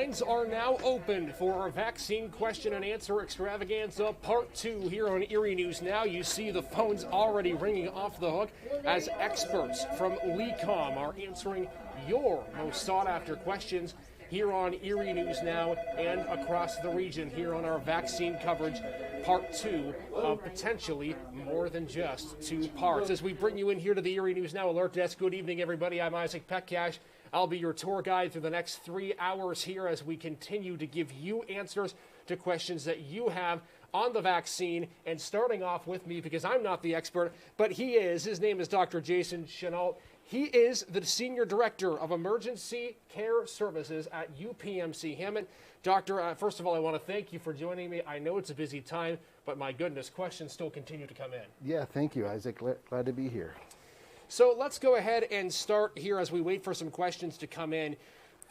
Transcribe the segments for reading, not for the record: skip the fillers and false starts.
lines are now open for our vaccine question and answer extravaganza part 2 here on Erie News Now. You see the phones already ringing off the hook as experts from LECOM are answering your most sought after questions here on Erie News Now and across the region here on our vaccine coverage part 2 of potentially more than just 2 parts. As we bring you in here to the Erie News Now Alert Desk, good evening everybody. I'm Isaac Petcash. I'll be your tour guide through the next 3 hours here as we continue to give you answers to questions that you have on the vaccine. And starting off with me, because I'm not the expert, but he is. His name is Dr. Jason Chenault. He is the Senior Director of Emergency Care Services at UPMC Hammond. Doctor, first of all, I want to thank you for joining me. I know it's a busy time, but my goodness, questions still continue to come in. Yeah, thank you, Isaac. Glad to be here. So let's go ahead and start here as we wait for some questions to come in.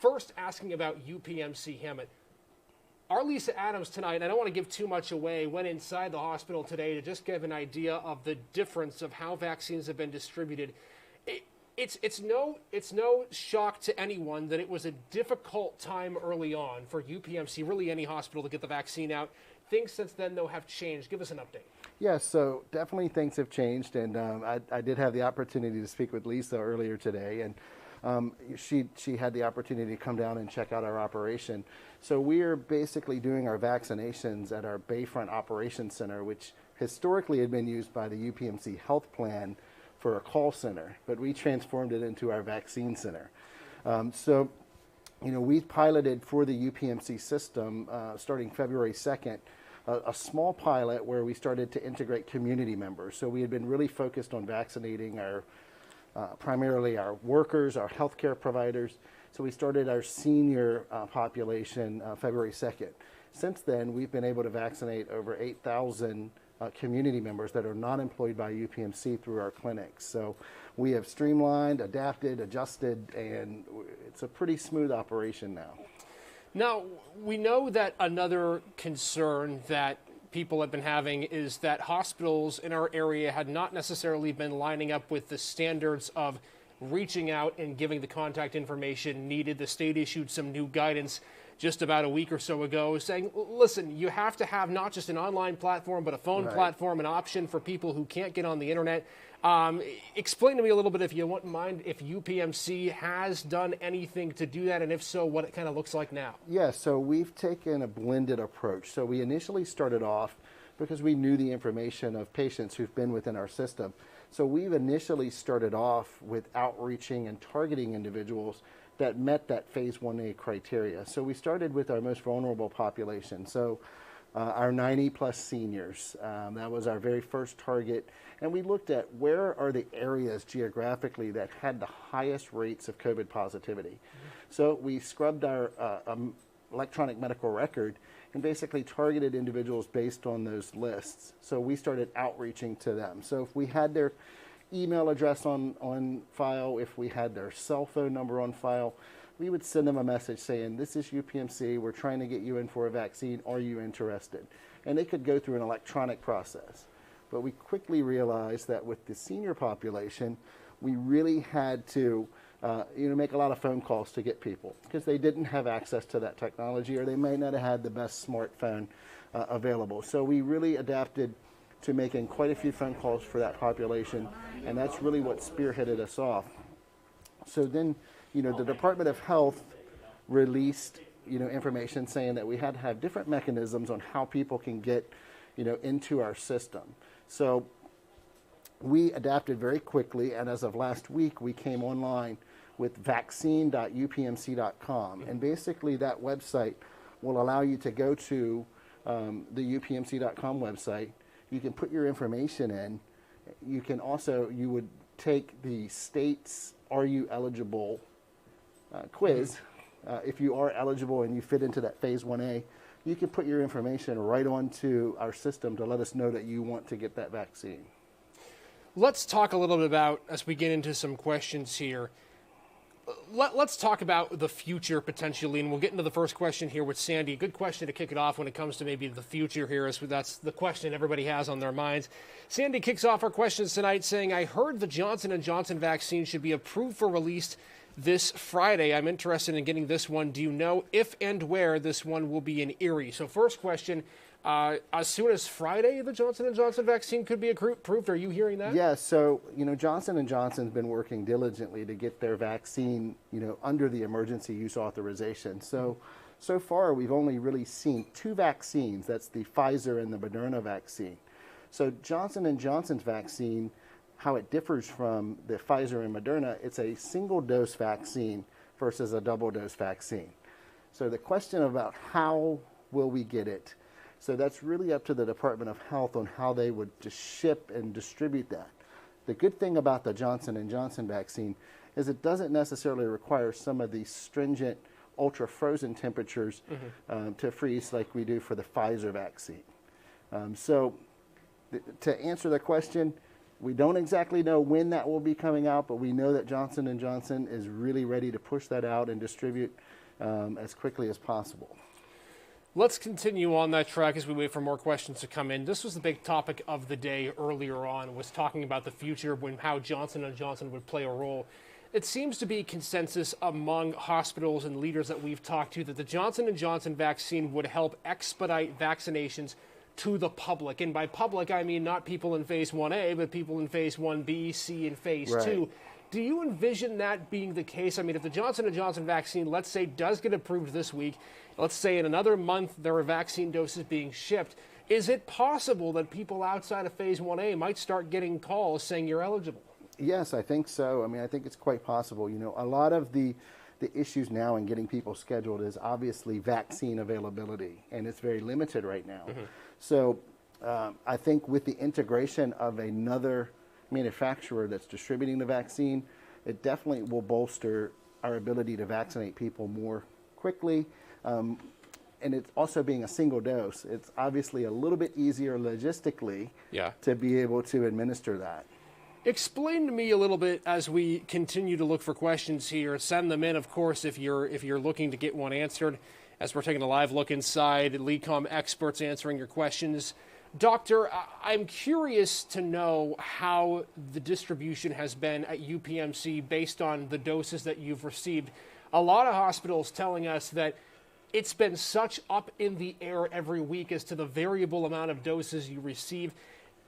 First, asking about UPMC Hammond. Our Lisa Adams tonight, and I don't want to give too much away, went inside the hospital today to just give an idea of the difference of how vaccines have been distributed. It's no shock to anyone that it was a difficult time early on for UPMC, really any hospital, to get the vaccine out. Things since then, though, have changed. Give us an update. Yeah, so definitely things have changed, and I did have the opportunity to speak with Lisa earlier today, and she had the opportunity to come down and check out our operation. So we are basically doing our vaccinations at our Bayfront Operations Center, which historically had been used by the UPMC Health Plan for a call center, but we transformed it into our vaccine center. So, you know, we piloted for the UPMC system starting February 2nd, a small pilot where we started to integrate community members. So we had been really focused on vaccinating our, primarily our workers, our healthcare providers. So we started our senior population February 2nd. Since then, we've been able to vaccinate over 8,000 community members that are not employed by UPMC through our clinics. So we have streamlined, adapted, adjusted, and it's a pretty smooth operation now. Now, we know that another concern that people have been having is that hospitals in our area had not necessarily been lining up with the standards of reaching out and giving the contact information needed. The state issued some new guidance just about a week or so ago saying, listen, you have to have not just an online platform, but a phone platform, an option for people who can't get on the internet. Explain to me a little bit, if you wouldn't mind, if UPMC has done anything to do that, and if so, what it kind of looks like now. Yeah, so we've taken a blended approach. So we initially started off because we knew the information of patients who've been within our system. So we've initially started off with outreaching and targeting individuals that met that phase 1A criteria. So we started with our most vulnerable population. So our 90+ seniors, that was our very first target. And we looked at where are the areas geographically that had the highest rates of COVID positivity. Mm-hmm. So we scrubbed our electronic medical record and basically targeted individuals based on those lists. So we started outreaching to them. So if we had their email address on file, if we had their cell phone number on file, we would send them a message saying, this is UPMC, we're trying to get you in for a vaccine, are you interested? And they could go through an electronic process. But we quickly realized that with the senior population, we really had to make a lot of phone calls to get people because they didn't have access to that technology, or they may not have had the best smartphone available. So we really adapted to making quite a few phone calls for that population, and that's really what spearheaded us off. So then, the Department of Health released, information saying that we had to have different mechanisms on how people can get, into our system. So we adapted very quickly, and as of last week, we came online with vaccine.upmc.com, and basically that website will allow you to go to the upmc.com website. You can put your information in. You can also, you would take the state's Are You Eligible quiz. If you are eligible and you fit into that phase 1A, you can put your information right onto our system to let us know that you want to get that vaccine. Let's talk a little bit about, as we get into some questions here, let's talk about the future potentially, and we'll get into the first question here with Sandy. A good question to kick it off when it comes to maybe the future here, as that's the question everybody has on their minds. Sandy kicks off our questions tonight saying, I heard the Johnson & Johnson vaccine should be approved for release this Friday. I'm interested in getting this one. Do you know if and where this one will be in Erie? So first question, as soon as Friday, the Johnson & Johnson vaccine could be approved. Are you hearing that? Yeah, so, Johnson & Johnson's been working diligently to get their vaccine, under the emergency use authorization. So far, we've only really seen 2 vaccines. That's the Pfizer and the Moderna vaccine. So Johnson & Johnson's vaccine, how it differs from the Pfizer and Moderna, it's a single-dose vaccine versus a double-dose vaccine. So the question about how will we get it, so that's really up to the Department of Health on how they would just ship and distribute that. The good thing about the Johnson & Johnson vaccine is it doesn't necessarily require some of these stringent ultra-frozen temperatures to freeze like we do for the Pfizer vaccine. To answer the question, we don't exactly know when that will be coming out, but we know that Johnson & Johnson is really ready to push that out and distribute as quickly as possible. Let's continue on that track as we wait for more questions to come in. This was the big topic of the day earlier on, was talking about the future when how Johnson & Johnson would play a role. It seems to be consensus among hospitals and leaders that we've talked to that the Johnson & Johnson vaccine would help expedite vaccinations to the public. And by public, I mean not people in phase 1A, but people in phase 1B, C, and phase 2. Do you envision that being the case? I mean, if the Johnson & Johnson vaccine, let's say, does get approved this week, let's say in another month there are vaccine doses being shipped, is it possible that people outside of phase 1A might start getting calls saying you're eligible? Yes, I think so. I mean, I think it's quite possible. A lot of the issues now in getting people scheduled is obviously vaccine availability, and it's very limited right now. So I think with the integration of another manufacturer that's distributing the vaccine, it definitely will bolster our ability to vaccinate people more quickly. And it's also being a single dose. It's obviously a little bit easier logistically to be able to administer that. Explain to me a little bit as we continue to look for questions here. Send them in, of course, if you're looking to get one answered. As we're taking a live look inside, LECOM experts answering your questions. Doctor, I'm curious to know how the distribution has been at UPMC based on the doses that you've received. A lot of hospitals telling us that it's been such up in the air every week as to the variable amount of doses you receive.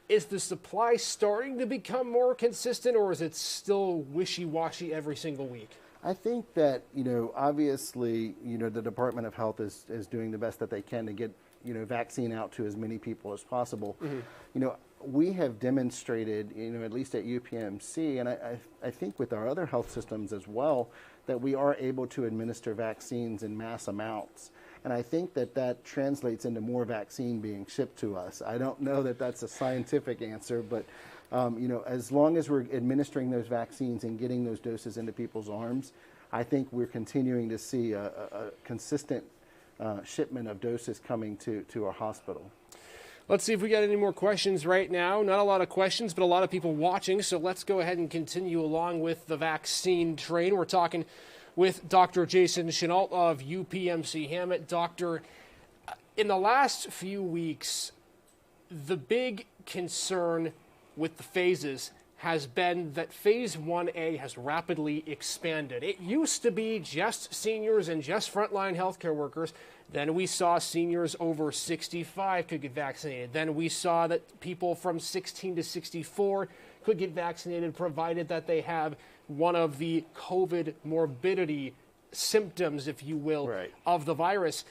Is the supply starting to become more consistent, or is it still wishy-washy every single week? I think that, obviously, the Department of Health is doing the best that they can to get, vaccine out to as many people as possible. We have demonstrated, at least at UPMC, and I think with our other health systems as well, that we are able to administer vaccines in mass amounts. And I think that translates into more vaccine being shipped to us. I don't know that that's a scientific answer, but as long as we're administering those vaccines and getting those doses into people's arms, I think we're continuing to see a consistent shipment of doses coming to our hospital. Let's see if we got any more questions right now. Not a lot of questions, but a lot of people watching. So let's go ahead and continue along with the vaccine train. We're talking with Dr. Jason Chenault of UPMC Hammett. Doctor, in the last few weeks, the big concern with the phases has been that phase 1A has rapidly expanded. It used to be just seniors and just frontline healthcare workers. Then we saw seniors over 65 could get vaccinated. Then we saw that people from 16 to 64 could get vaccinated, provided that they have one of the COVID morbidity symptoms, if you will, of the virus.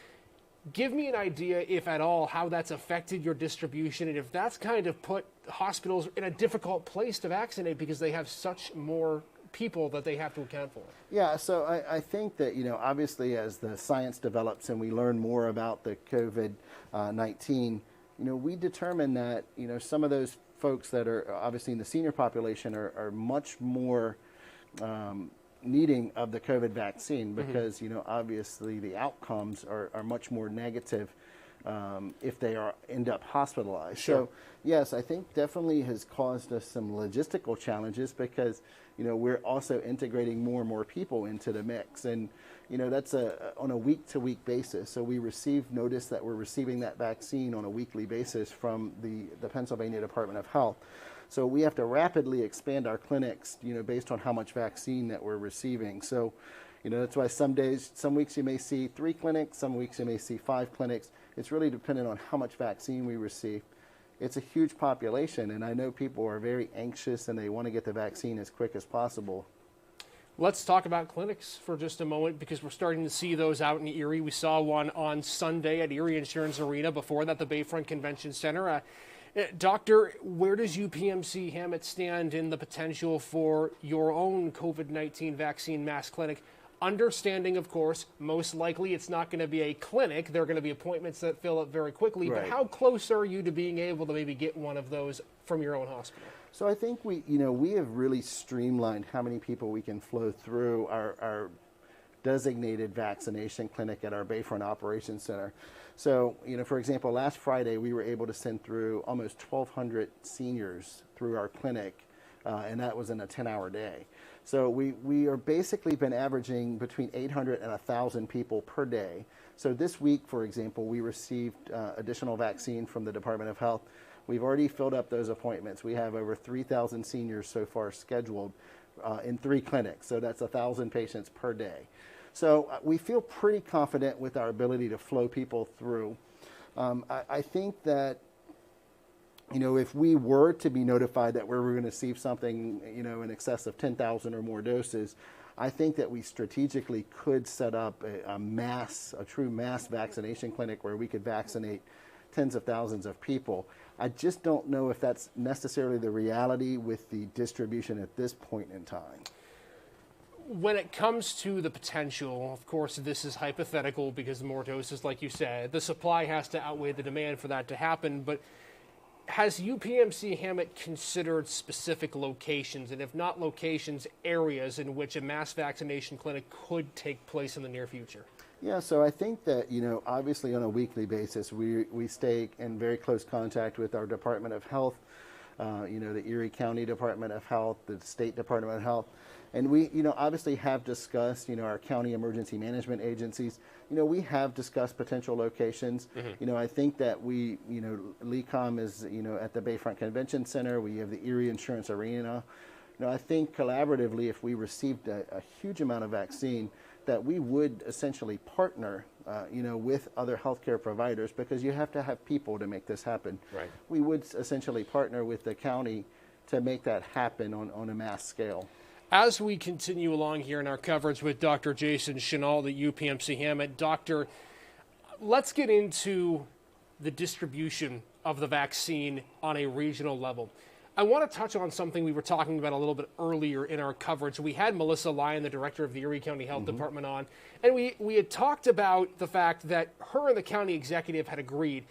Give me an idea, if at all, how that's affected your distribution, and if that's kind of put hospitals in a difficult place to vaccinate because they have such more people that they have to account for. Yeah, so I think that, obviously as the science develops and we learn more about the COVID-19, we determine that, some of those folks that are obviously in the senior population are much more needing of the COVID vaccine because, obviously the outcomes are much more negative if they end up hospitalized. Sure. So, yes, I think definitely has caused us some logistical challenges because, we're also integrating more and more people into the mix. And, that's on a week-to-week basis. So we receive notice that we're receiving that vaccine on a weekly basis from the Pennsylvania Department of Health. So we have to rapidly expand our clinics, based on how much vaccine that we're receiving. So, that's why some weeks you may see 3 clinics, some weeks you may see 5 clinics. It's really dependent on how much vaccine we receive. It's a huge population, and I know people are very anxious and they want to get the vaccine as quick as possible. Let's talk about clinics for just a moment, because we're starting to see those out in Erie. We saw one on Sunday at Erie Insurance Arena, before that the Bayfront Convention Center. Doctor, where does UPMC Hammett stand in the potential for your own COVID-19 vaccine mass clinic? Understanding, of course, most likely it's not going to be a clinic. There are going to be appointments that fill up very quickly. Right. But how close are you to being able to maybe get one of those from your own hospital? So I think we have really streamlined how many people we can flow through our designated vaccination clinic at our Bayfront Operations Center. So, for example, last Friday we were able to send through almost 1,200 seniors through our clinic, and that was in a 10-hour day. So we are basically been averaging between 800 and 1,000 people per day. So this week, for example, we received additional vaccine from the Department of Health. We've already filled up those appointments. We have over 3,000 seniors so far scheduled in 3 clinics. So that's 1,000 patients per day. So we feel pretty confident with our ability to flow people through. I think that, if we were to be notified that we're going to receive something, in excess of 10,000 or more doses, I think that we strategically could set up a true mass vaccination clinic where we could vaccinate tens of thousands of people. I just don't know if that's necessarily the reality with the distribution at this point in time. When it comes to the potential, of course, this is hypothetical because the more doses, like you said, the supply has to outweigh the demand for that to happen. But has UPMC Hammett considered specific locations, and if not locations, areas in which a mass vaccination clinic could take place in the near future? Yeah, so I think that, obviously on a weekly basis, we stay in very close contact with our Department of Health, the Erie County Department of Health, the State Department of Health. And we, obviously have discussed, our county emergency management agencies. We have discussed potential locations. Mm-hmm. I think that we, LECOM is, at the Bayfront Convention Center. We have the Erie Insurance Arena. I think collaboratively, if we received a huge amount of vaccine, that we would essentially partner, with other healthcare providers, because you have to have people to make this happen. Right. We would essentially partner with the county to make that happen on a mass scale. As we continue along here in our coverage with Dr. Jason Chenault at UPMC Hammett, Doctor, let's get into the distribution of the vaccine on a regional level. I want to touch on something we were talking about a little bit earlier in our coverage. We had Melissa Lyon, the director of the Erie County Health mm-hmm. Department, on, and we had talked about the fact that her and the county executive had agreed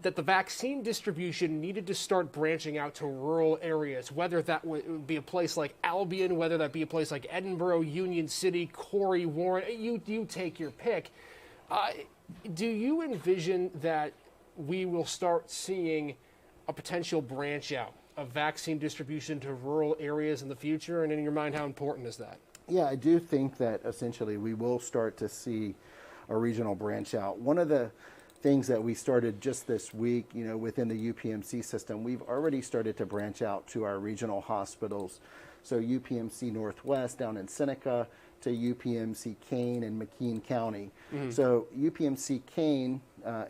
that the vaccine distribution needed to start branching out to rural areas, whether that would be a place like Albion, whether that be a place like Edinboro, Union City, Corey, Warren, you take your pick. Do you envision that we will start seeing a potential branch out of vaccine distribution to rural areas in the future? And in your mind, how important is that? Yeah, I do think that essentially we will start to see a regional branch out. One of the things that we started just this week, within the UPMC system, we've already started to branch out to our regional hospitals. So UPMC Northwest down in Seneca to UPMC Kane in McKean County. Mm-hmm. So UPMC Kane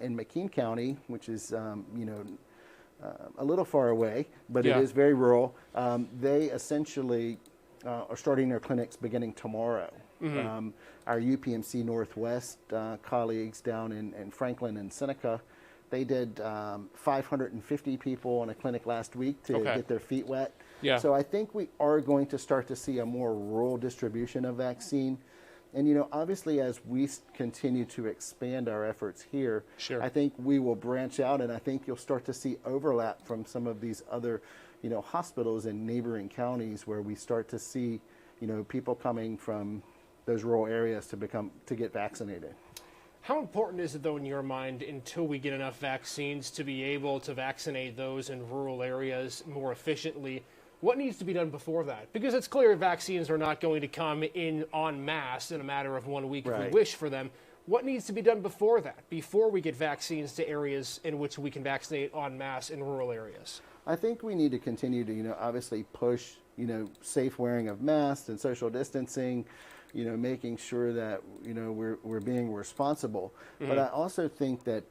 in McKean County, which is, a little far away, but yeah. It is very rural. They essentially are starting their clinics beginning tomorrow. Mm-hmm. Our UPMC Northwest colleagues down in Franklin and Seneca, they did 550 people in a clinic last week to get their feet wet. Yeah. So I think we are going to start to see a more rural distribution of vaccine. And, obviously, as we continue to expand our efforts here, sure. I think we will branch out, and I think you'll start to see overlap from some of these other, hospitals in neighboring counties where we start to see, people coming from those rural areas to get vaccinated. How important is it, though, in your mind, until we get enough vaccines to be able to vaccinate those in rural areas more efficiently? What needs to be done before that? Because it's clear vaccines are not going to come in en masse in a matter of 1 week if we wish for them. What needs to be done before that, before we get vaccines to areas in which we can vaccinate en masse in rural areas? I think we need to continue to, obviously push, safe wearing of masks and social distancing, making sure that, we're being responsible. But I also think that,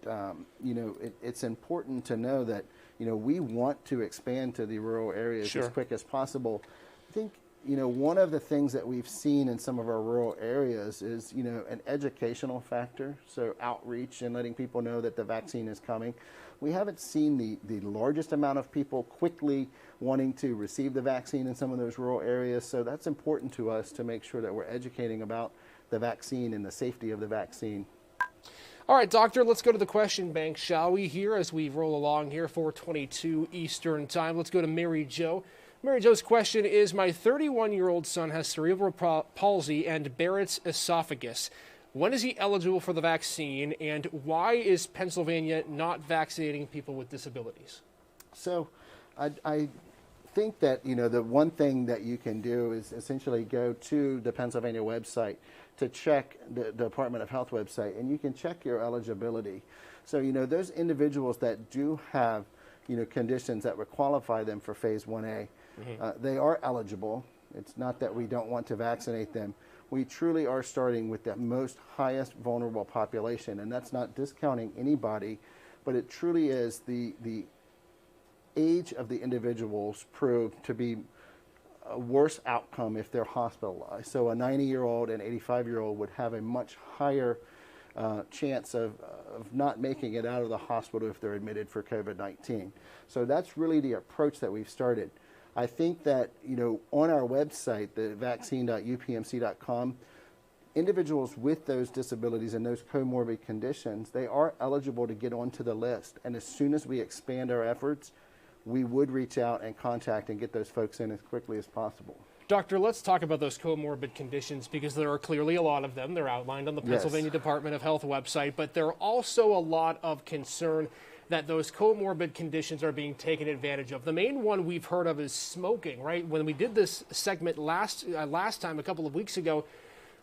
it's important to know that, we want to expand to the rural areas as quick as possible. I think, one of the things that we've seen in some of our rural areas is, an educational factor. So outreach and letting people know that the vaccine is coming. We haven't seen the largest amount of people quickly wanting to receive the vaccine in some of those rural areas. So that's important to us to make sure that we're educating about the vaccine and the safety of the vaccine. All right, Doctor, let's go to the question bank, shall we, here as we roll along here, 4:22 Eastern Time. Let's go to Mary Jo. Mary Jo's question is, my 31-year-old son has cerebral palsy and Barrett's esophagus. When is he eligible for the vaccine, and why is Pennsylvania not vaccinating people with disabilities? So I think that, the one thing that you can do is essentially go to the Pennsylvania website to check the Department of Health website, and you can check your eligibility. So, those individuals that do have, conditions that would qualify them for phase 1A, they are eligible. It's not that we don't want to vaccinate them. We truly are starting with the most highest vulnerable population, and that's not discounting anybody, but it truly is the age of the individuals proved to be a worse outcome if they're hospitalized. So a 90-year-old and 85-year-old would have a much higher chance of not making it out of the hospital if they're admitted for COVID-19. So that's really the approach that we've started. I think that, on our website, the vaccine.upmc.com, individuals with those disabilities and those comorbid conditions, they are eligible to get onto the list. And as soon as we expand our efforts, we would reach out and contact and get those folks in as quickly as possible. Doctor, let's talk about those comorbid conditions, because there are clearly a lot of them. They're outlined on the Pennsylvania Department of Health website, but there are also a lot of concern that those comorbid conditions are being taken advantage of. The main one we've heard of is smoking, right? When we did this segment last time, a couple of weeks ago,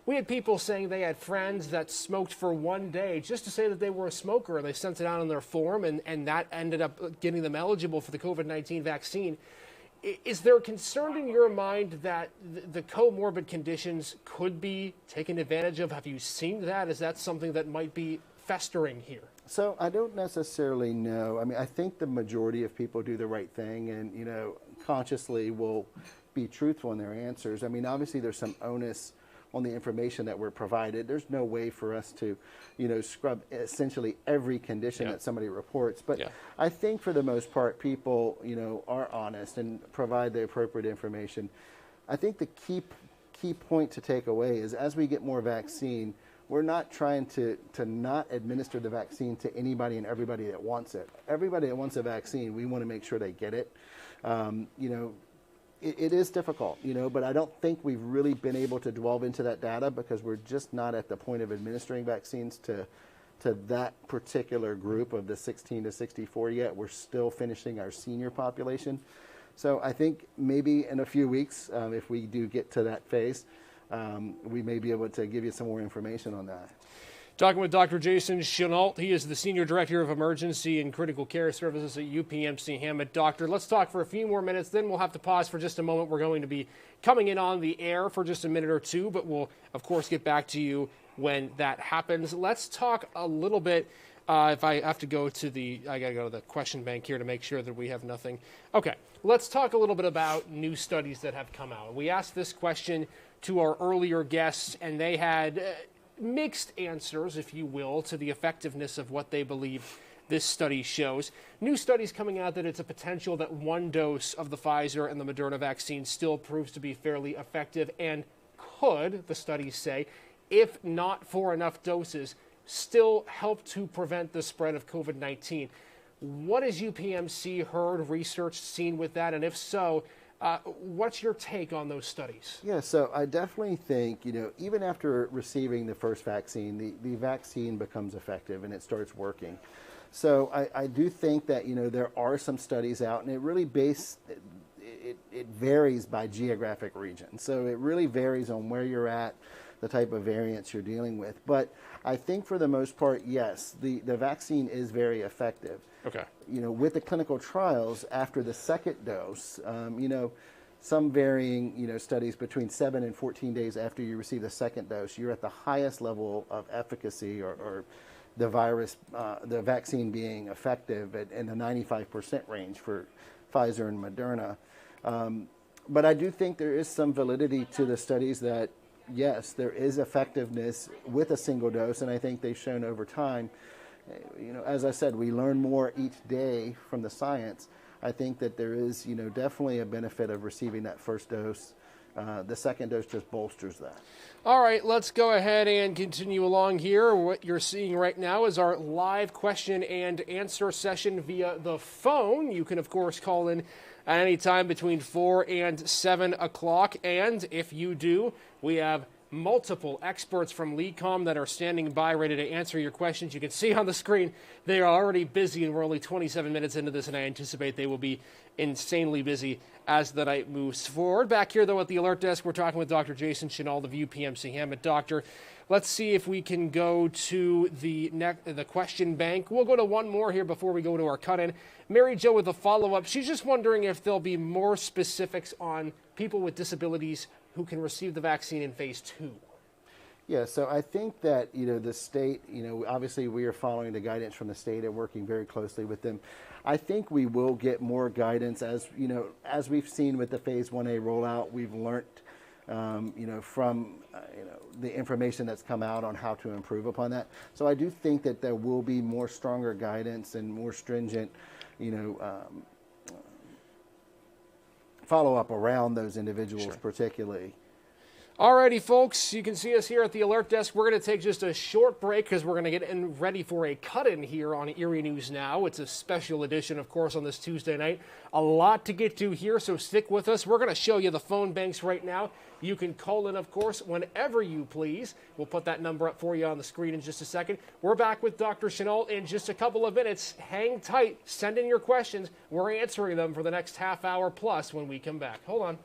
we had people saying they had friends that smoked for one day just to say that they were a smoker, and they sent it out on their form, and that ended up getting them eligible for the COVID-19 vaccine. Is there a concern in your mind that the comorbid conditions could be taken advantage of? Have you seen that? Is that something that might be festering here? So I don't necessarily know. I mean, I think the majority of people do the right thing and, consciously will be truthful in their answers. I mean, obviously there's some onus on the information that we're provided. There's no way for us to, scrub essentially every condition that somebody reports. But I think for the most part, people, are honest and provide the appropriate information. I think the key point to take away is, as we get more vaccine, we're not trying to not administer the vaccine to anybody and everybody that wants it. Everybody that wants a vaccine, we want to make sure they get it. It is difficult, but I don't think we've really been able to delve into that data, because we're just not at the point of administering vaccines to that particular group of the 16 to 64 yet. We're still finishing our senior population. So I think maybe in a few weeks, if we do get to that phase, we may be able to give you some more information on that. Talking with Dr. Jason Chenault. He is the Senior Director of Emergency and Critical Care Services at UPMC Hammett. Doctor, let's talk for a few more minutes, then we'll have to pause for just a moment. We're going to be coming in on the air for just a minute or two, but we'll, of course, get back to you when that happens. Let's talk a little bit. If I have to go to I got to go to the question bank here to make sure that we have nothing. Okay, let's talk a little bit about new studies that have come out. We asked this question to our earlier guests, and they had mixed answers, if you will, to the effectiveness of what they believe this study shows. New studies coming out that it's a potential that one dose of the Pfizer and the Moderna vaccine still proves to be fairly effective, and could, the studies say, if not for enough doses, still help to prevent the spread of COVID-19. What has UPMC heard, researched, seen with that? And if so, what's your take on those studies? Yeah, so I definitely think, even after receiving the first vaccine, the vaccine becomes effective and it starts working. So I do think that, there are some studies out, and it really it varies by geographic region. So it really varies on where you're at. the type of variants you're dealing with. But I think for the most part, yes, the vaccine is very effective. Okay. With the clinical trials after the second dose, some varying, studies between 7 and 14 days after you receive the second dose, you're at the highest level of efficacy or the the vaccine being effective in the 95% range for Pfizer and Moderna. But I do think there is some validity to the studies that, yes, there is effectiveness with a single dose, and I think they've shown over time. As I said, we learn more each day from the science. I think that there is, definitely a benefit of receiving that first dose. The second dose just bolsters that. All right, let's go ahead and continue along here. What you're seeing right now is our live question and answer session via the phone. You can, of course, call in at any time between 4 and 7 o'clock. And if you do, we have multiple experts from LECOM that are standing by ready to answer your questions. You can see on the screen they are already busy, and we're only 27 minutes into this, and I anticipate they will be insanely busy as the night moves forward. Back here, though, at the alert desk, we're talking with Dr. Jason Chenal, the VU PMC Hammett doctor. Let's see if we can go to the question bank. We'll go to one more here before we go to our cut-in. Mary Jo with a follow-up. She's just wondering if there'll be more specifics on people with disabilities who can receive the vaccine in phase 2. Yeah, so I think that, the state, obviously we are following the guidance from the state and working very closely with them. I think we will get more guidance as we've seen with the phase 1A rollout. We've learned, from, the information that's come out on how to improve upon that. So I do think that there will be more stronger guidance and more stringent, follow-up around those individuals. Sure. Particularly. Alrighty, folks, you can see us here at the alert desk. We're going to take just a short break because we're going to get ready for a cut-in here on Erie News Now. It's a special edition, of course, on this Tuesday night. A lot to get to here, so stick with us. We're going to show you the phone banks right now. You can call in, of course, whenever you please. We'll put that number up for you on the screen in just a second. We're back with Dr. Chenal in just a couple of minutes. Hang tight. Send in your questions. We're answering them for the next half hour plus when we come back. Hold on.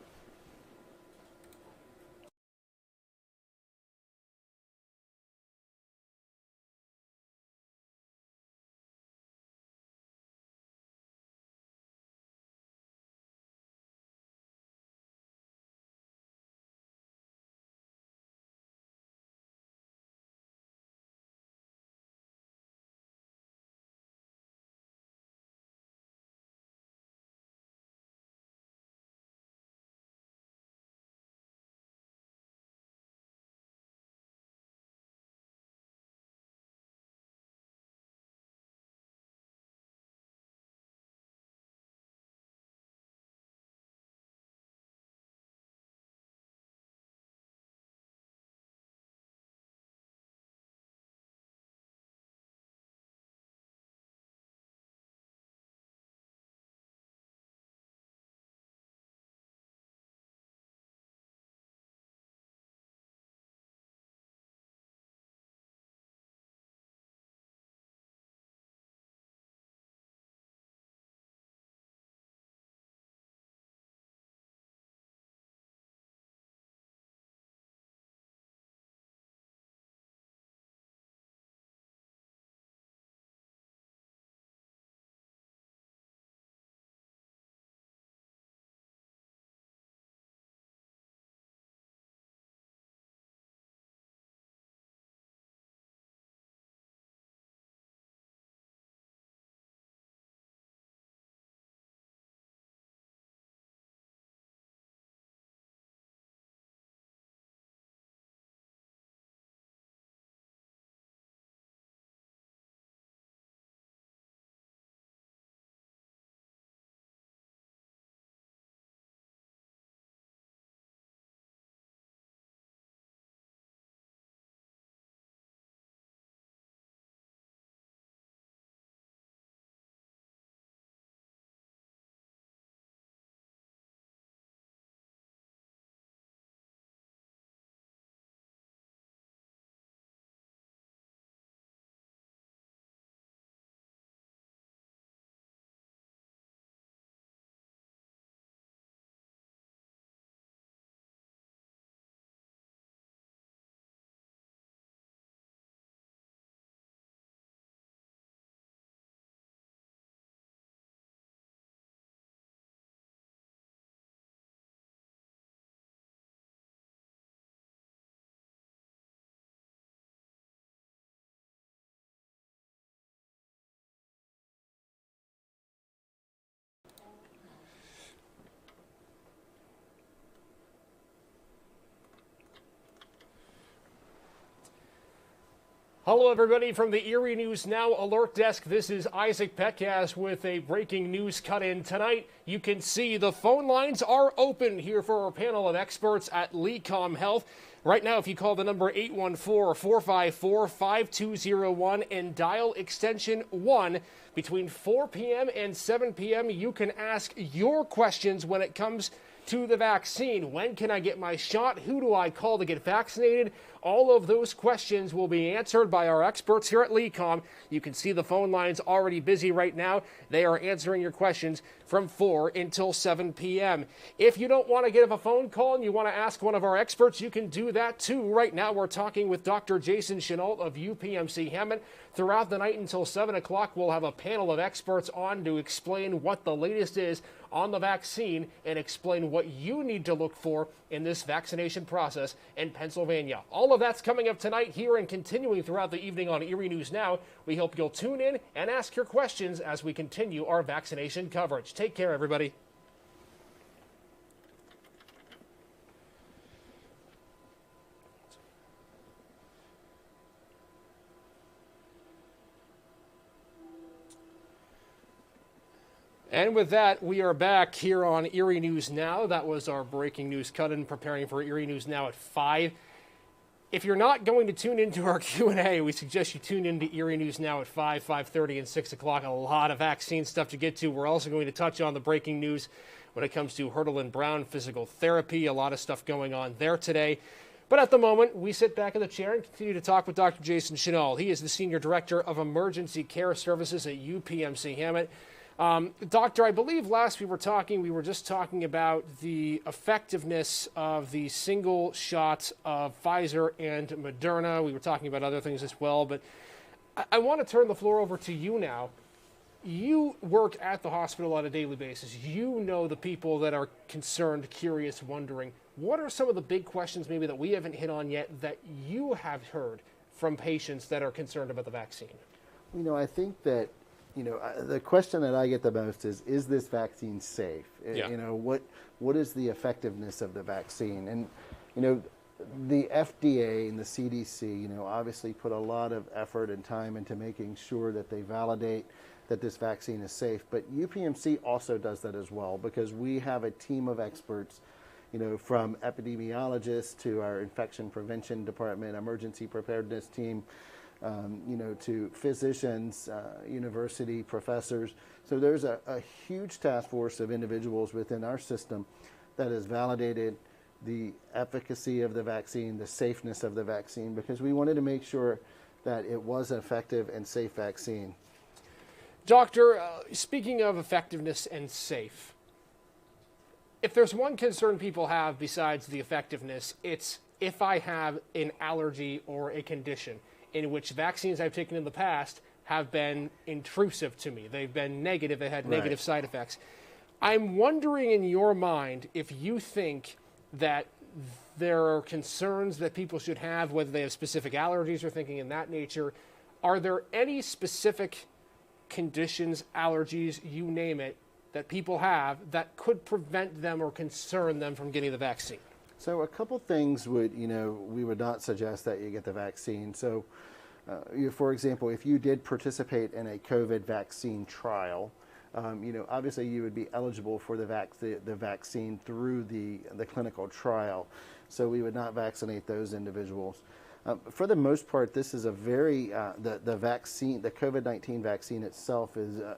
Hello, everybody, from the Erie News Now Alert Desk. This is Isaac Petcas with a breaking news cut-in tonight. You can see the phone lines are open here for our panel of experts at LECOM Health. Right now, if you call the number 814-454-5201 and dial extension 1, between 4 p.m. and 7 p.m., you can ask your questions when it comes to the vaccine. When can I get my shot? Who do I call to get vaccinated? All of those questions will be answered by our experts here at LECOM. You can see the phone lines already busy right now. They are answering your questions from 4 until 7 p.m. If you don't want to get a phone call and you want to ask one of our experts, you can do that too. Right now, we're talking with Dr. Jason Chenault of UPMC Hammond. Throughout the night until 7 o'clock, we'll have a panel of experts on to explain what the latest is on the vaccine and explain what you need to look for in this vaccination process in Pennsylvania. All of that's coming up tonight here and continuing throughout the evening on Erie News Now. We hope you'll tune in and ask your questions as we continue our vaccination coverage. Take care, everybody. And with that, we are back here on Erie News Now. That was our breaking news cut-in, preparing for Erie News Now at 5. If you're not going to tune into our Q&A, we suggest you tune into Erie News Now at 5, 5:30, and 6 o'clock. A lot of vaccine stuff to get to. We're also going to touch on the breaking news when it comes to Hurdle and Brown physical therapy. A lot of stuff going on there today. But at the moment, we sit back in the chair and continue to talk with Dr. Jason Chenault. He is the Senior Director of Emergency Care Services at UPMC Hammond. Doctor, I believe last we were just talking about the effectiveness of the single shots of Pfizer and Moderna. We were talking about other things as well, but I want to turn the floor over to you now. You work at the hospital on a daily basis. You know the people that are concerned, curious, wondering. What are some of the big questions maybe that we haven't hit on yet that you have heard from patients that are concerned about the vaccine? You know, I think that the question that I get the most is this vaccine safe? Yeah. What is the effectiveness of the vaccine? And, the FDA and the CDC, obviously put a lot of effort and time into making sure that they validate that this vaccine is safe. But UPMC also does that as well, because we have a team of experts, from epidemiologists to our infection prevention department, emergency preparedness team, to physicians, university professors. So there's a huge task force of individuals within our system that has validated the efficacy of the vaccine, the safeness of the vaccine, because we wanted to make sure that it was an effective and safe vaccine. Doctor, speaking of effectiveness and safe, if there's one concern people have besides the effectiveness, it's if I have an allergy or a condition in which vaccines I've taken in the past have been intrusive to me. They've been negative. They had negative side effects. I'm wondering in your mind if you think that there are concerns that people should have, whether they have specific allergies or thinking in that nature. Are there any specific conditions, allergies, you name it, that people have that could prevent them or concern them from getting the vaccine? So a couple things we would not suggest that you get the vaccine. So, for example, if you did participate in a COVID vaccine trial, obviously you would be eligible for the vaccine through the clinical trial. So we would not vaccinate those individuals. For the most part, this is a very the vaccine, the COVID-19 vaccine itself is a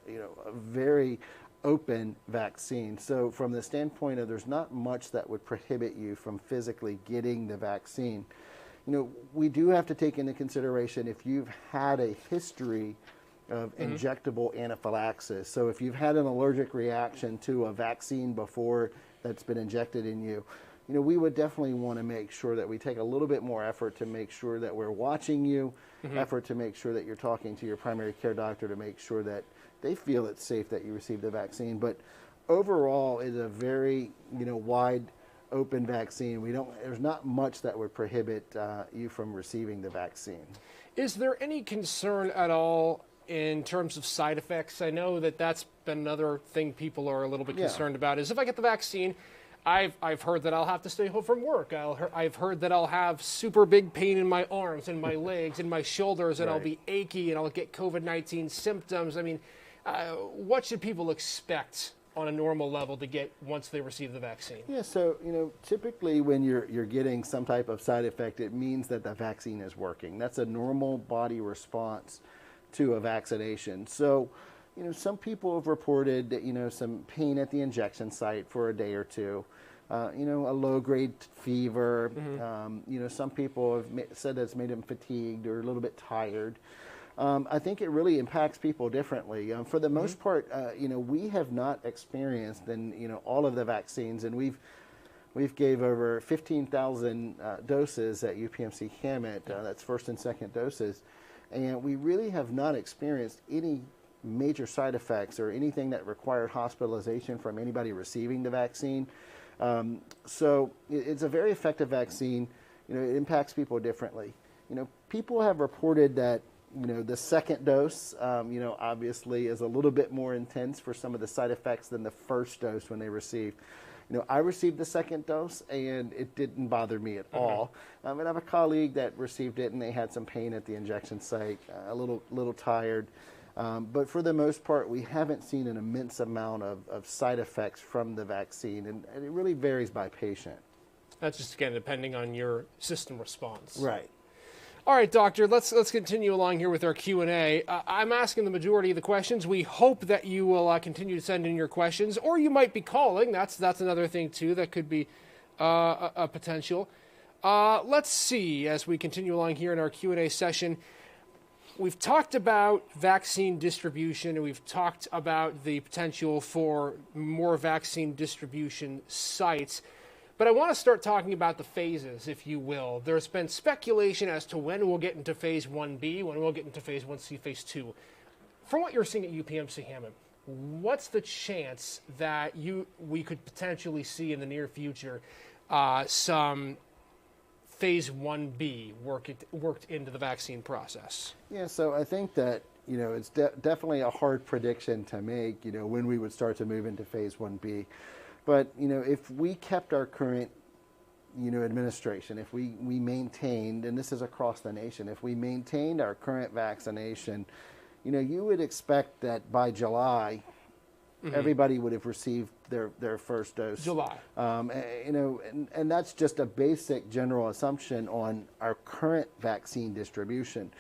very open vaccine. So from the standpoint of there's not much that would prohibit you from physically getting the vaccine. We do have to take into consideration if you've had a history of injectable anaphylaxis. So if you've had an allergic reaction to a vaccine before that's been injected in you, we would definitely want to make sure that we take a little bit more effort to make sure that we're watching you, effort to make sure that you're talking to your primary care doctor to make sure that they feel it's safe that you receive the vaccine. But overall, it's a very, wide open vaccine. There's not much that would prohibit you from receiving the vaccine. Is there any concern at all in terms of side effects? I know that that's been another thing people are a little bit concerned about, is if I get the vaccine, I've heard that I'll have to stay home from work. I've heard that I'll have super big pain in my arms and my legs and my shoulders, and I'll be achy and I'll get COVID-19 symptoms. I mean, what should people expect on a normal level to get once they receive the vaccine? Yeah, so typically when you're getting some type of side effect, it means that the vaccine is working. That's a normal body response to a vaccination. So, some people have reported that, some pain at the injection site for a day or two, a low-grade fever. Some people have said it's made them fatigued or a little bit tired. I think it really impacts people differently. For the most part, we have not experienced in all of the vaccines, and we've gave over 15,000 doses at UPMC Hammett. That's first and second doses, and we really have not experienced any major side effects or anything that required hospitalization from anybody receiving the vaccine. So it's a very effective vaccine. It impacts people differently. People have reported that the second dose, obviously is a little bit more intense for some of the side effects than the first dose when they received. I received the second dose and it didn't bother me at all. And I have a colleague that received it and they had some pain at the injection site, a little tired. But for the most part, we haven't seen an immense amount of side effects from the vaccine, and it really varies by patient. That's just, again, depending on your system response. Right. All right, Doctor, let's continue along here with our Q&A. I'm asking the majority of the questions. We hope that you will continue to send in your questions, or you might be calling. That's another thing, too, that could be a potential. Let's see, as we continue along here in our Q&A session, we've talked about vaccine distribution, and we've talked about the potential for more vaccine distribution sites. But I want to start talking about the phases, if you will. There's been speculation as to when we'll get into phase 1B, when we'll get into phase 1C, phase 2. From what you're seeing at UPMC Hammond, what's the chance that we could potentially see in the near future some phase 1B worked into the vaccine process? Yeah, so I think that, it's definitely a hard prediction to make, when we would start to move into phase 1B. But, if we kept our current, administration, if we maintained, and this is across the nation, if we maintained our current vaccination, you would expect that by July, everybody would have received their first dose. July. And that's just a basic general assumption on our current vaccine distribution.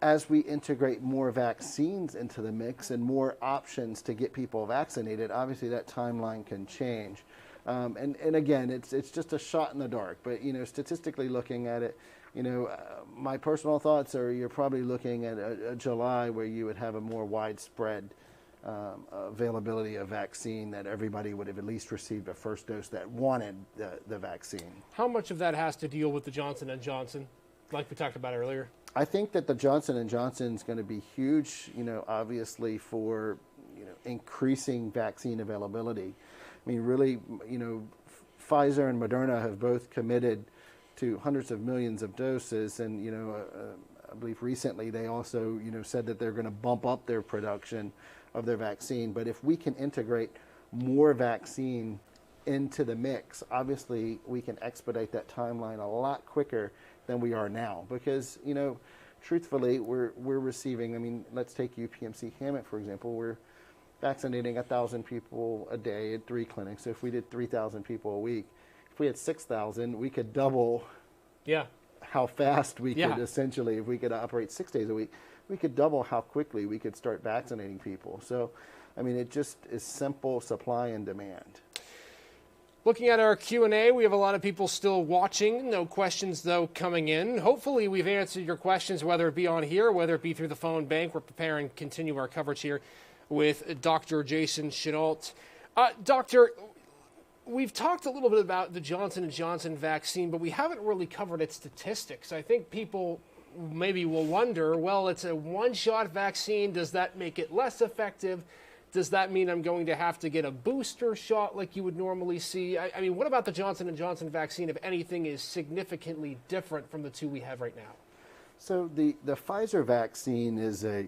As we integrate more vaccines into the mix and more options to get people vaccinated, obviously that timeline can change. And again, it's just a shot in the dark. But, statistically looking at it, my personal thoughts are you're probably looking at a July where you would have a more widespread availability of vaccine, that everybody would have at least received a first dose that wanted the vaccine. How much of that has to deal with the Johnson & Johnson, like we talked about earlier? I think that the Johnson & Johnson is going to be huge, obviously for, increasing vaccine availability. I mean, really, Pfizer and Moderna have both committed to hundreds of millions of doses. And, I believe recently they also, said that they're going to bump up their production of their vaccine. But if we can integrate more vaccine into the mix, obviously we can expedite that timeline a lot quicker than we are now, because truthfully we're receiving, let's take UPMC Hammett for example. We're vaccinating 1,000 people a day at 3 clinics. So if we did 3,000 people a week, if we had 6,000, we could double how fast we could essentially, if we could operate 6 days a week, we could double how quickly we could start vaccinating people. So it just is simple supply and demand. Looking at our Q&A, we have a lot of people still watching. No questions, though, coming in. Hopefully, we've answered your questions, whether it be on here, whether it be through the phone bank. We're preparing to continue our coverage here with Dr. Jason Chenault. Doctor, we've talked a little bit about the Johnson & Johnson vaccine, but we haven't really covered its statistics. I think people maybe will wonder, well, it's a one-shot vaccine. Does that make it less effective? Does that mean I'm going to have to get a booster shot like you would normally see? I mean, what about the Johnson & Johnson vaccine, if anything, is significantly different from the two we have right now? So the Pfizer vaccine is a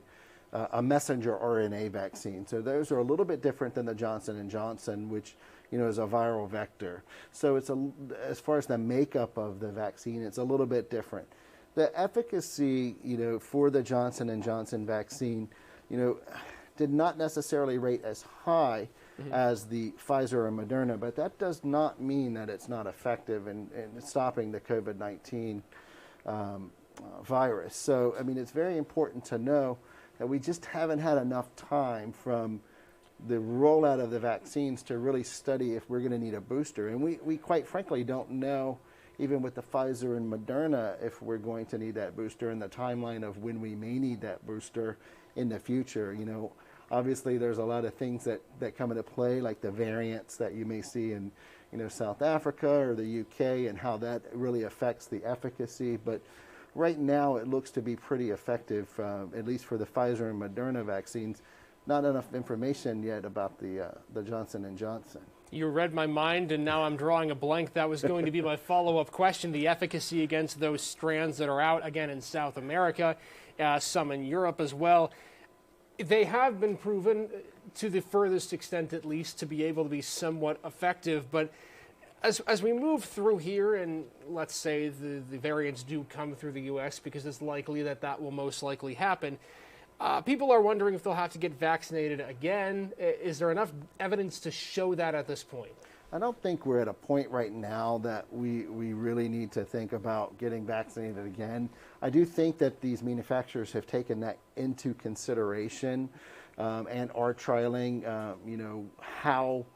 messenger RNA vaccine. So those are a little bit different than the Johnson & Johnson, which as a viral vector. So as far as the makeup of the vaccine, it's a little bit different. The efficacy, for the Johnson & Johnson vaccine, did not necessarily rate as high as the Pfizer and Moderna, but that does not mean that it's not effective in stopping the COVID-19 virus. So, it's very important to know that we just haven't had enough time from the rollout of the vaccines to really study if we're going to need a booster. And we quite frankly don't know, even with the Pfizer and Moderna, if we're going to need that booster and the timeline of when we may need that booster in the future. Obviously there's a lot of things that come into play, like the variants that you may see in South Africa or the UK, and how that really affects the efficacy. But right now it looks to be pretty effective, at least for the Pfizer and Moderna vaccines. Not enough information yet about the Johnson & Johnson. You read my mind, and now I'm drawing a blank. That was going to be my follow-up question, the efficacy against those strands that are out, again, in South America, some in Europe as well. They have been proven, to the furthest extent at least, to be able to be somewhat effective. But as we move through here, and let's say the variants do come through the U.S., because it's likely that will most likely happen, people are wondering if they'll have to get vaccinated again. Is there enough evidence to show that at this point? I don't think we're at a point right now that we really need to think about getting vaccinated again. I do think that these manufacturers have taken that into consideration and are trialing, how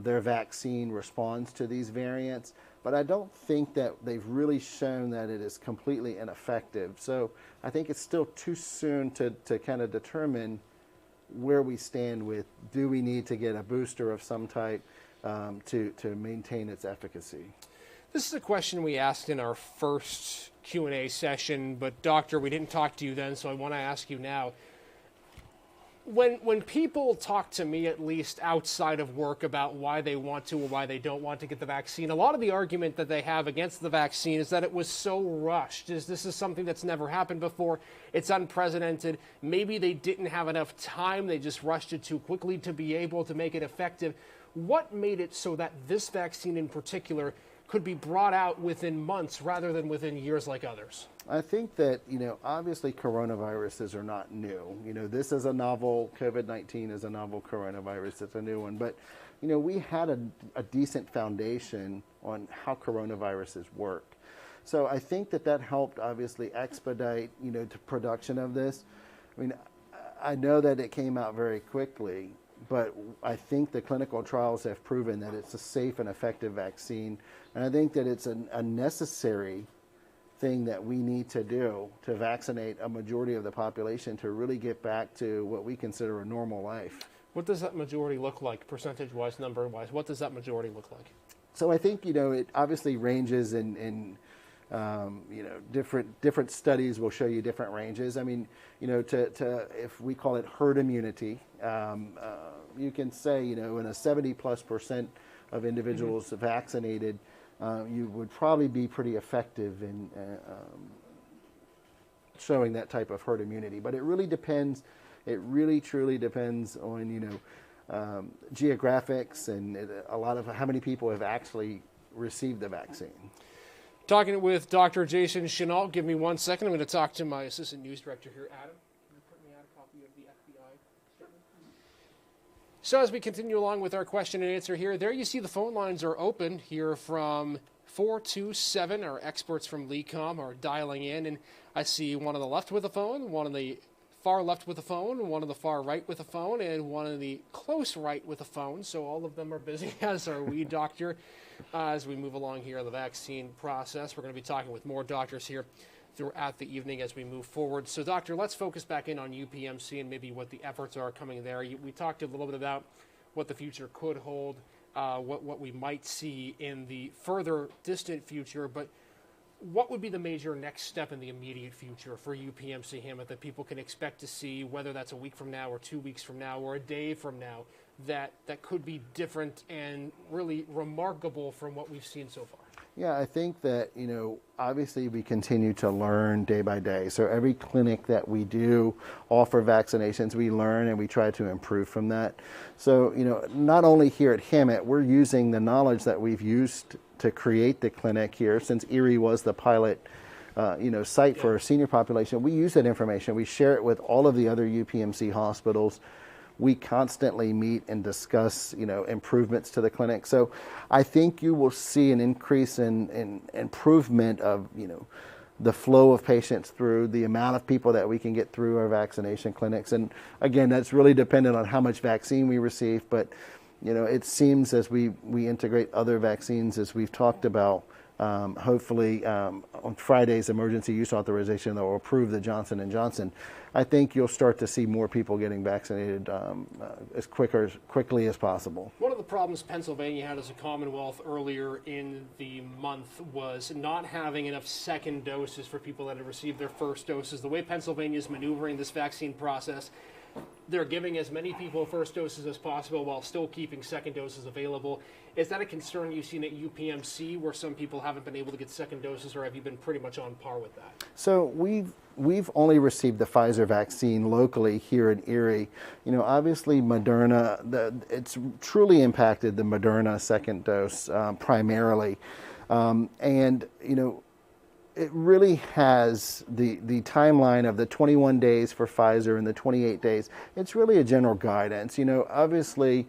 their vaccine responds to these variants. But I don't think that they've really shown that it is completely ineffective. So I think it's still too soon to kind of determine where we stand with, do we need to get a booster of some type to maintain its efficacy? This is a question we asked in our first Q&A session, but doctor, we didn't talk to you then, so I want to ask you now. When people talk to me, at least outside of work, about why they want to or why they don't want to get the vaccine, a lot of the argument that they have against the vaccine is that it was so rushed. This is something that's never happened before. It's unprecedented. Maybe they didn't have enough time. They just rushed it too quickly to be able to make it effective. What made it so that this vaccine in particular could be brought out within months rather than within years like others? I think that, obviously coronaviruses are not new. This is a novel, COVID-19 is a novel coronavirus, it's a new one. But, we had a decent foundation on how coronaviruses work. So I think that helped obviously expedite, the production of this. I know that it came out very quickly, but I think the clinical trials have proven that it's a safe and effective vaccine. And I think that it's a necessary thing that we need to do to vaccinate a majority of the population to really get back to what we consider a normal life. What does that majority look like, percentage-wise, number-wise? What does that majority look like? So I think, it obviously ranges in different studies will show you different ranges. If we call it herd immunity, you can say, in a 70+% of individuals vaccinated, you would probably be pretty effective in showing that type of herd immunity. But it really depends. It really truly depends on, geographics and a lot of how many people have actually received the vaccine. Talking with Dr. Jason Chenault. Give me 1 second. I'm going to talk to my assistant news director here, Adam. Can you print me out a copy of the FBI statement? So as we continue along with our question and answer here, there you see the phone lines are open here from 427. Our experts from LECOM are dialing in, and I see one on the left with a phone, one on the far left with a phone, one on the far right with a phone, and one on the close right with a phone. So all of them are busy, as are we, Doctor. As we move along here in the vaccine process, we're going to be talking with more doctors here throughout the evening as we move forward. So, Doctor, let's focus back in on UPMC and maybe what the efforts are coming there. We talked a little bit about what the future could hold, what we might see in the further distant future, but what would be the major next step in the immediate future for UPMC Hammett that people can expect to see, whether that's a week from now or 2 weeks from now or a day from now, that could be different and really remarkable from what we've seen so far? Yeah, I think that, obviously we continue to learn day by day. So every clinic that we do offer vaccinations, we learn and we try to improve from that. So, not only here at Hammett, we're using the knowledge that we've used to create the clinic here, since Erie was the pilot site for our senior population. We use that information. We share it with all of the other UPMC hospitals. We constantly meet and discuss, improvements to the clinic. So I think you will see an increase in improvement of, the flow of patients through, the amount of people that we can get through our vaccination clinics. And again, that's really dependent on how much vaccine we receive. But, it seems as we integrate other vaccines, as we've talked about, hopefully on Friday's emergency use authorization that will approve the Johnson & Johnson, I think you'll start to see more people getting vaccinated as quickly as possible. One of the problems Pennsylvania had as a Commonwealth earlier in the month was not having enough second doses for people that had received their first doses. The way Pennsylvania is maneuvering this vaccine process, they're giving as many people first doses as possible while still keeping second doses available. Is that a concern you've seen at UPMC where some people haven't been able to get second doses, or have you been pretty much on par with that? So we've only received the Pfizer vaccine locally here in Erie. Obviously Moderna, it's truly impacted the Moderna second dose primarily. It really has the timeline of the 21 days for Pfizer and the 28 days. It's really a general guidance. Obviously,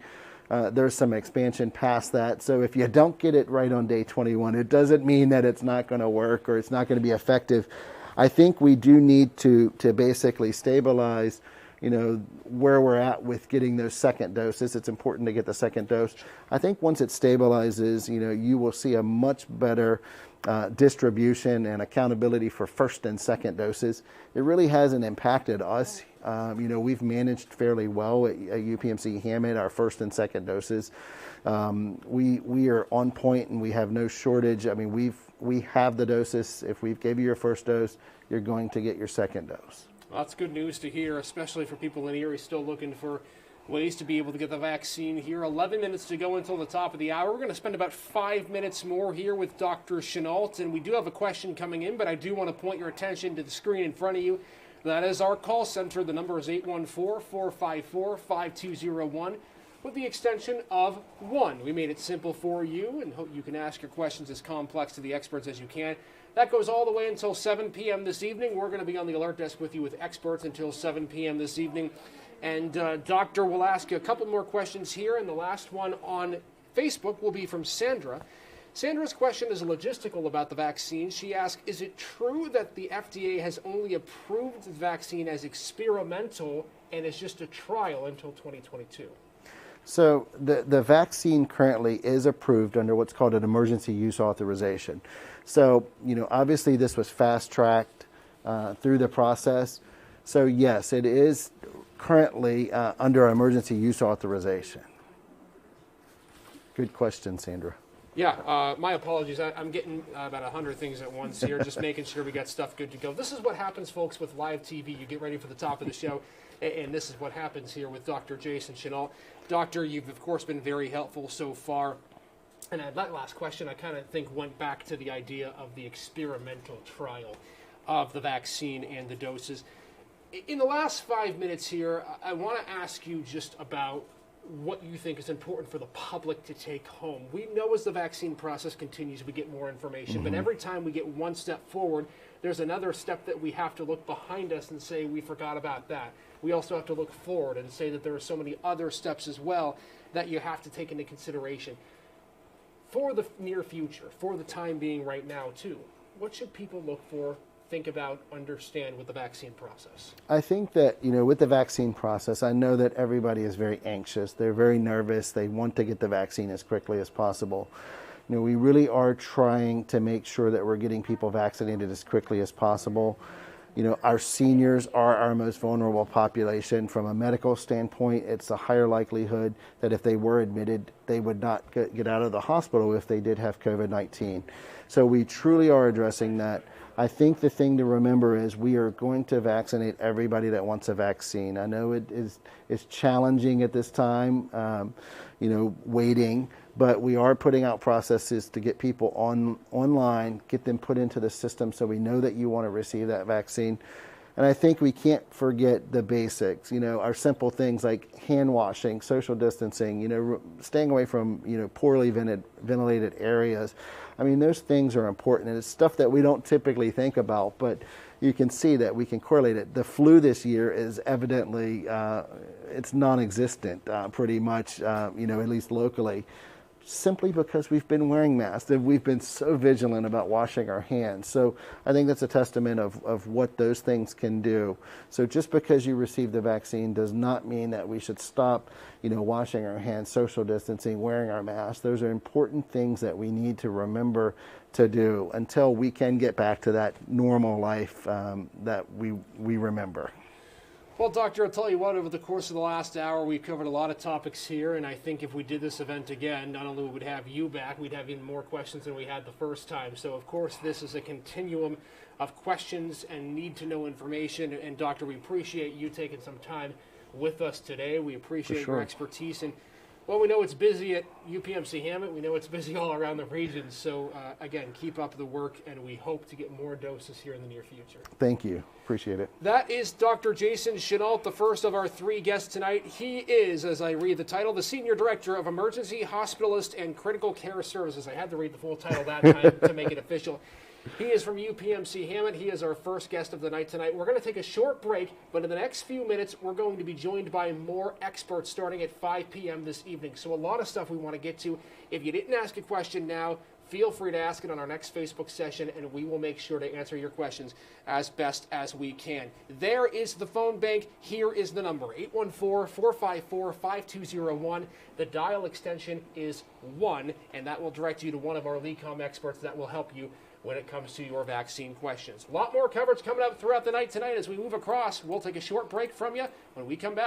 there's some expansion past that. So if you don't get it right on day 21, it doesn't mean that it's not going to work or it's not going to be effective. I think we do need to basically stabilize, where we're at with getting those second doses. It's important to get the second dose. I think once it stabilizes, you will see a much better distribution and accountability for first and second doses. It really hasn't impacted us. We've managed fairly well at UPMC Hammett our first and second doses. We are on point and we have no shortage. I mean, we have the doses. If we gave you your first dose, you're going to get your second dose. Well, that's good news to hear, especially for people in Erie still looking for ways to be able to get the vaccine here. 11 minutes to go until the top of the hour. We're going to spend about 5 minutes more here with Dr. Chenault, and we do have a question coming in, but I do want to point your attention to the screen in front of you. That is our call center. The number is 814-454-5201 with the extension of 1. We made it simple for you, and hope you can ask your questions as complex to the experts as you can. That goes all the way until 7 p.m. this evening. We're going to be on the alert desk with you with experts until 7 p.m. this evening. And Doctor, we'll ask you a couple more questions here, and the last one on Facebook will be from Sandra. Sandra's question is logistical about the vaccine. She asks, is it true that the FDA has only approved the vaccine as experimental and is just a trial until 2022? So the vaccine currently is approved under what's called an emergency use authorization. So, obviously this was fast-tracked through the process. So yes, it is currently under emergency use authorization. Good question, Sandra. Yeah, my apologies. I'm getting about 100 things at once here, just making sure we got stuff good to go. This is what happens, folks, with live TV. You get ready for the top of the show, and this is what happens here with Dr. Jason Chenault. Doctor, you've, of course, been very helpful so far. And that last question, I kind of think, went back to the idea of the experimental trial of the vaccine and the doses. In the last 5 minutes here, I want to ask you just about what you think is important for the public to take home. We know as the vaccine process continues, we get more information, but every time we get one step forward, there's another step that we have to look behind us and say we forgot about that. We also have to look forward and say that there are so many other steps as well that you have to take into consideration. For the near future, for the time being right now too, what should people look for, think about, understand with the vaccine process? I think that, with the vaccine process, I know that everybody is very anxious. They're very nervous. They want to get the vaccine as quickly as possible. We really are trying to make sure that we're getting people vaccinated as quickly as possible. Our seniors are our most vulnerable population. From a medical standpoint, it's a higher likelihood that if they were admitted, they would not get out of the hospital if they did have COVID-19. So we truly are addressing that. I think the thing to remember is we are going to vaccinate everybody that wants a vaccine. I know it's challenging at this time, waiting, but we are putting out processes to get people online, get them put into the system so we know that you want to receive that vaccine. And I think we can't forget the basics, our simple things like hand washing, social distancing, staying away from, poorly ventilated areas. I mean, those things are important, and it's stuff that we don't typically think about, but you can see that we can correlate it. The flu this year is evidently, it's non-existent pretty much, at least locally, simply because we've been wearing masks and we've been so vigilant about washing our hands. So I think that's a testament of what those things can do. So just because you receive the vaccine does not mean that we should stop, washing our hands, social distancing, wearing our masks. Those are important things that we need to remember to do until we can get back to that normal life that we remember. Well, Doctor, I'll tell you what, over the course of the last hour, we've covered a lot of topics here, and I think if we did this event again, not only would we have you back, we'd have even more questions than we had the first time. So, of course, this is a continuum of questions and need-to-know information, and, Doctor, we appreciate you taking some time with us today. We appreciate your expertise, and well, we know it's busy at UPMC Hammett. We know it's busy all around the region. So, again, keep up the work, and we hope to get more doses here in the near future. Thank you. Appreciate it. That is Dr. Jason Chenault, the first of our three guests tonight. He is, as I read the title, the Senior Director of Emergency, Hospitalist, and Critical Care Services. I had to read the full title that time to make it official. He is from UPMC Hammett. He is our first guest of the night tonight. We're going to take a short break, but in the next few minutes, we're going to be joined by more experts starting at 5 p.m. this evening. So a lot of stuff we want to get to. If you didn't ask a question now, feel free to ask it on our next Facebook session, and we will make sure to answer your questions as best as we can. There is the phone bank. Here is the number, 814-454-5201. The dial extension is 1, and that will direct you to one of our LECOM experts that will help you when it comes to your vaccine questions. A lot more coverage coming up throughout the night tonight as we move across. We'll take a short break from you when we come back.